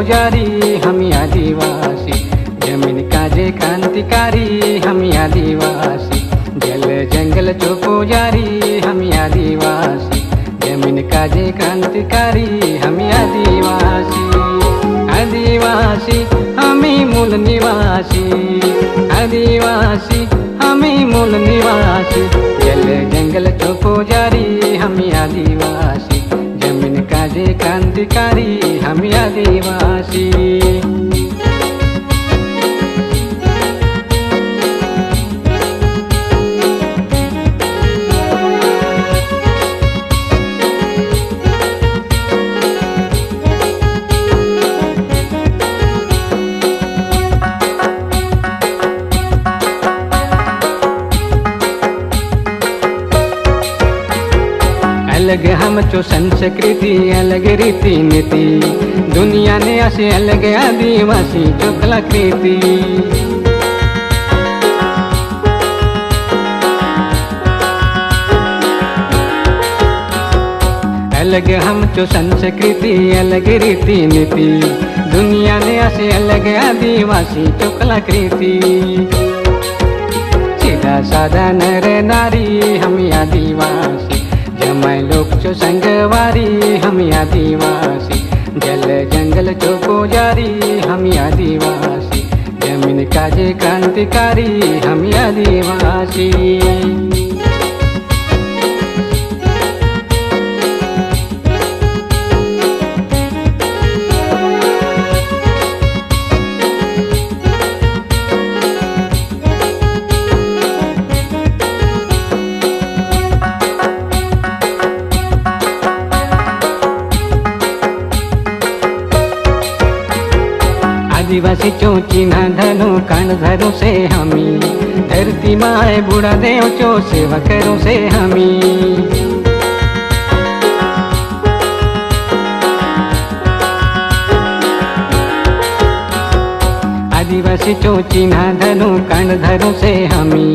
पुजारी हम आदिवासी, जमीन काजे क्रांतिकारी हम आदिवासी, जल जंगल जो पुजारी हम आदिवासी, जमीन काजे क्रांतिकारी हम आदिवासी। आदिवासी हमें मूल निवासी, आदिवासी हमें मूल निवासी, जल जंगल जो पुजारी हम आदिवासी, जमीन काजे क्रांतिकारी हम आदिवासी। अलग हम चो संस्कृति अलग रीति नीति, दुनिया ने असे अलग आदिवासी चो कलाकृति। अलग हम चो संस्कृति अलग रीति नीति, दुनिया ने असे अलग आदिवासी चो कलाकृति। सीधा साधा नर नारी हम आदिवासी, जमाय लोक चो संगवारी हम आदिवासी, जल जंगल चो पुजारी हम आदिवासी, जमीन काजे क्रांतिकारी हम आदिवासी। आदिवासी चो चिन्ह धनु कान धरो से हमी, धरती माए बूढ़ा देव चो सेवा करो से हमी। आदिवासी चो चिन्ह धनु कान धरो से हमी,